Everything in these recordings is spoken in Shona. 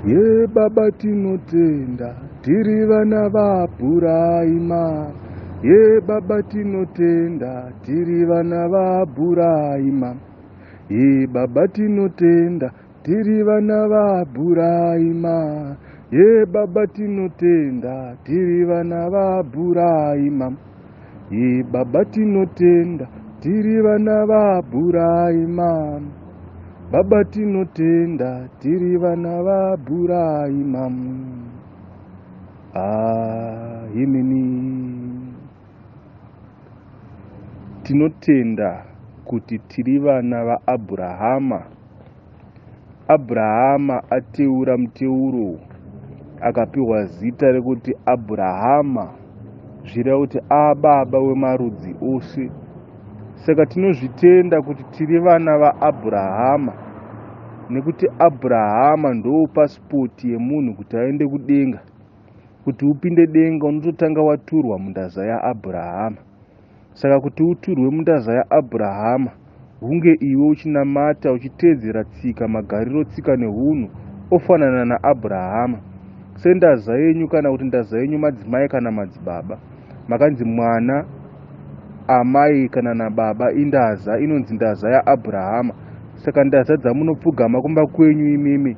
Ye Baba tinotenda, tiri vana vaAbhurahama. Ye Baba tinotenda, tiri vana vaAbhurahama. Ye Baba tinotenda, tiri vana vaAbhurahama. Ye Baba tinotenda, tiri vana vaAbhurahama. Ye Baba tinotenda, tiri vana vaAbhurahama. Baba tinotenda, tiri vana vaAbhurahama. Ameni. Tinotenda kuti tiri vana vaAbhurahama. Abrahama ateura muteuro akapiwa zita rekuti Abrahama, zvireva kuti ababa wemarudzi ose. Saka tinozvitenda kuti tiri vana vaAbhurahama, nekuti Abrahama ndo pasipoti yemunhu kuti aende kudenga. Kuti upinde denga unototanga waturwa mundaza yaAbhurahama. Saka kuti uturwe mundaza yaAbhurahama, hunge iwe uchinamata uchiteedzera tsika, magariro, tsika nehunhu ofanana naAbhurahama. Sendaza yenyu kana kuti ndaza yenyu madzimai kana madzibaba, makanzi mwana amai kana nababa indaza, inonzi ndaza yaAbhurahama. Saka ndaza dzamunopfugama kumba kwenyu imimi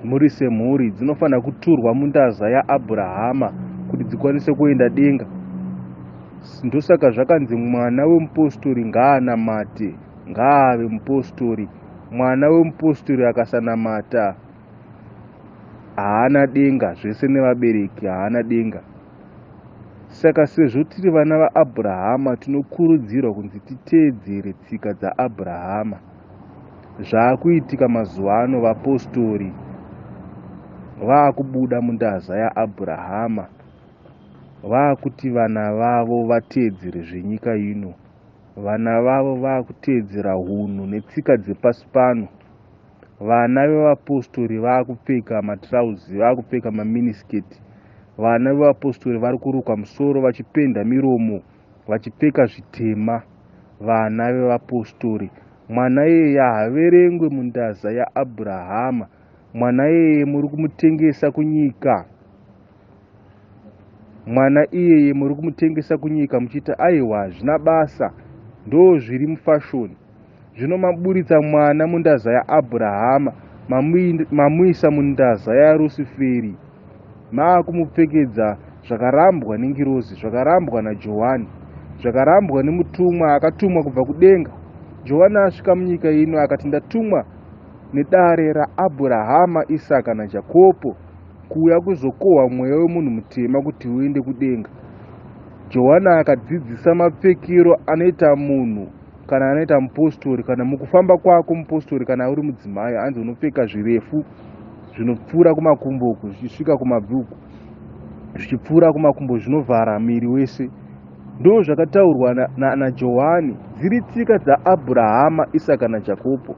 muri semhuri dzinofanira kuturwa mundaza yaAbhurahama kuti dzikwanise kuenda denga. Ndosaka zvakanzi mwana wemupostori ngaanamate, ngaave mupostori. Mwana wemupostori akasanamata haana denga, zvese nevabereki haana denga. Saka sezvo tiri vana vaAbhurahama, tinokurudzirwa kunzi titeedzere tsika dzaAbhurahama. Zvaakuitika mazuva ano, vapostori vaakubuda mundaza yaAbhurahama, vaakuti vana vavo vateedzere zvenyika ino. Vana vavo vaakuteedzera hunhu netsika dzepasi pano. Vana vevapostori vaakupfeka matirauzi, vaakupfeka maminisiketi. Vana vevapostori vari kurukwa musoro, vachipenda miromo, vachipfeka zvitema. Vana vevapostori, mwana iyeye haverengwe mundaza yaAbhurahama. Mwana iyeye muri kumutengesa kunyika. Mwana iyeye muri kumutengesa kunyika muchita aiwa zvina basa, ndo zviri mufashoni. Zvino maburitsa mwana mundaza yaAbhurahama, mamuisa mundaza yaRusiferi. Maakumupfekedza zvakarambwa nengirozi, zvakarambwa naJohanne, zvakarambwa nemutumwa akatumwa kubva kudenga. Johane asvika munyika ino akati, ndatumwa nedare raAbhurahama, Isaka naJakobo kuuya kuzokohwa mweya wemunhu mutema kuti uende kudenga. Johane akadzidzisa mapfekero anoita munhu kana anoita mupostori, kana mukufamba kwako mupostori, kana uri mudzimai anzi unopfeka zvirefu zvinopfuura kumakumbo zvichisvika kumabvuku, zvichipfuura kumakumbo zvinovhara miri wese. Ndo zvakataurwa naJohane, dziri tsika dzaAbhurahama, Isaka naJakobo.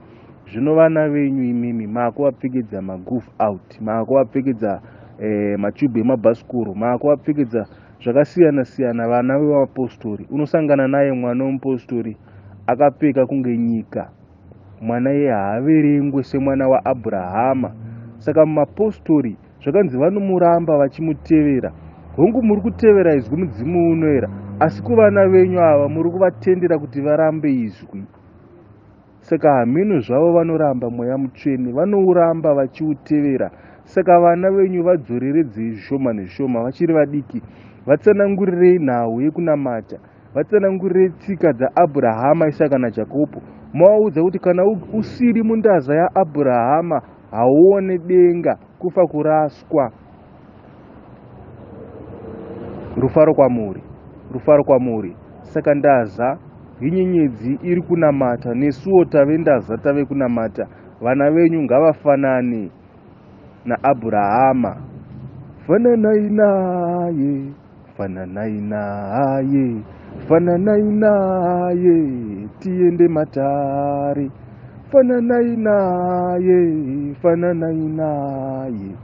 Zvino vana venyu imimi maakuvapfekedza magoof out, maakuvapfekedza matubhu emabhasikoro, maakuvapfekedza zvakasiyana siyana. Vana vevapostori, unosangana naye mwana wemupostori akapfeka kunge nyika. Mwana iye haaverengwe semwana waAbhurahama. Saka mumapostori zvakanzi vanomuramba vachimutevera. Hongu muri kutevera izwi mudzimu uno era, asi kuvana venyu ava muri kuvatendera kuti varambe izwi. Saka hameno zvavo vanoramba mweya mutsvene, vanouramba vachiutevera. Saka vana venyu vadzoreredzei zvishoma nezvishoma vachiri vadiki, vatsanangurirei nhau yekunamata, vatsanangurirei tsika dzaAbhurahama, Isaka naJakobo. Mavaudza kuti kana usiri mundaza yaAbhurahama hauone denga, kufa kuraswa. Rufaro kwamuri, rufaro kwamuri. Saka ndaza yenyenyedzi iri kunamata, nesuwo tave ndaza tave kunamata. Vana venyu ngavafanane naAbhurahama. Fananai naye, fananai naye, fananai naye, tiende matare. Fananai naye, fananai naye,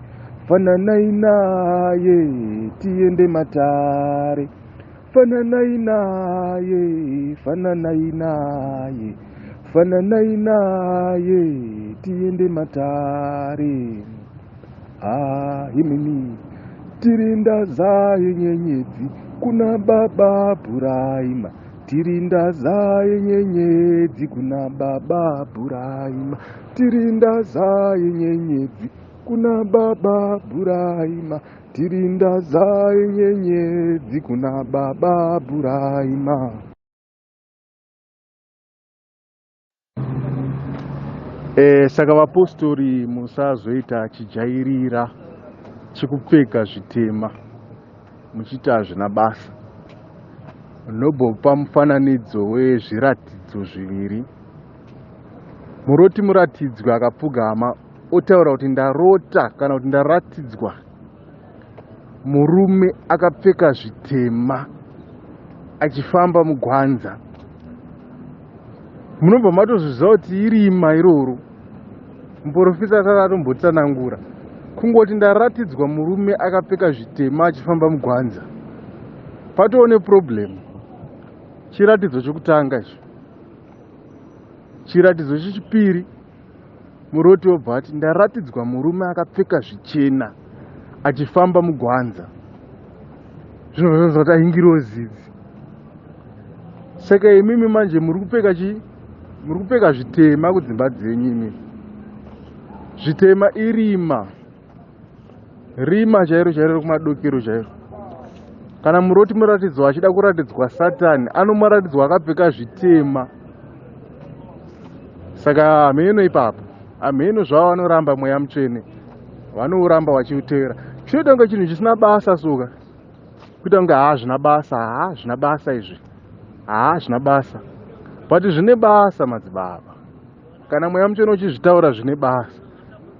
fananai naye, tiende matare. Fananai naye, fananai naye, fananai naye, tiende matare. Himini tirinda zaye nyenyedzi kuna baba Burahima. Tirinda zaye nyenyedzi kuna baba Burahima. Tirinda zaye nyenyedzi kuna baba Burahima. Tirinda zaye nyenyedzi kuna baba Burahima. Saka vapostori musazoita chijairira chekupfeka zvitema muchiti hazvina basa. Nobhopa mufananidzo wezviratidzo zviviri. Muroti muratidzwi akapfugama otaura kuti ndarota kana kuti ndaratidzwa murume akapfeka zvitema achifamba mugwanza. Munobva matozviziva kuti irima iroro. Muprofita akatombotsanangura kungoti ndaratidzwa murume akapfeka zvitema achifamba mugwanza, patone problem. Chiratidzo chokutanga icho. Chiratidzo chechipiri, muroti obva ati ndaratidzwa murume akapfeka zvichena achifamba mugwanza. Zvinobva kuti aingirozi idzi. Saka imimi manje muri kupfeka zvitema kudzimba dzenyu imimi. Zvitema irima. Rima chairo chairo kumadokero chairo. Kana muroti muratidzwa achida kuratidzwa Satani, anomuratidzwa akapfeka zvitema. Saka ameno ipapo, ameno zvavo vanoramba mweya mutsvene, vanouramba vachiutera. Zvinoita kunge chinhu chisina basa soka. Kuita kunge zvina basa, zvina basa izvi. Zvina basa. But zvine basa madzibaba. Kana mweya mutsvene uchizvitaura zvine basa.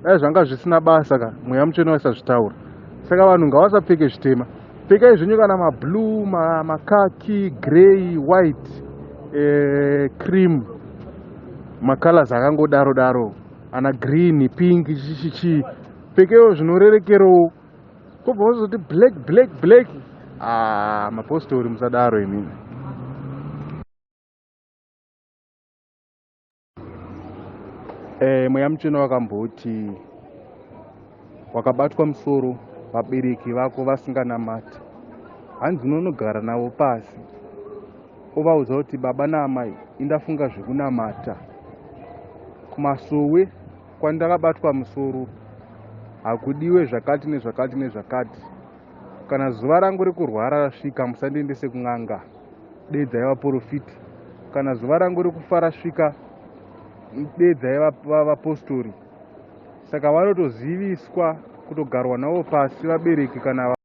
Dai zvanga zvisina basa ka mweya mutsvene wasazvitaura. Saka vanhu ngavasapfeke zvitema. Pfekai zvenyu kana mablue, makaki, grey, white, cream, macolors akangodaro daro, ana green, pink, chichichi. Pfekeiwo zvinorerekero. Kobva wazoti black. Mapostori musadaro imini. Mweya mutsvene wakamboti wakabatwa musoro vabereki vako vasinganamati, hanzi unonogara navo pasi ovaudza kuti baba naamai indafunga zvekunamata. Kumasowe kwandakabatwa musoro hakudiwe zvakati nezvakati nezvakati. Kana zuva rangu rekurwara rasvika musandiendese kun'anga, dedzai vaprofiti. Kana zuva rangu rekufa rasvika, dedzai vapostori. Saka vanotoziviswa kutogarwa navo pasi vabereki kana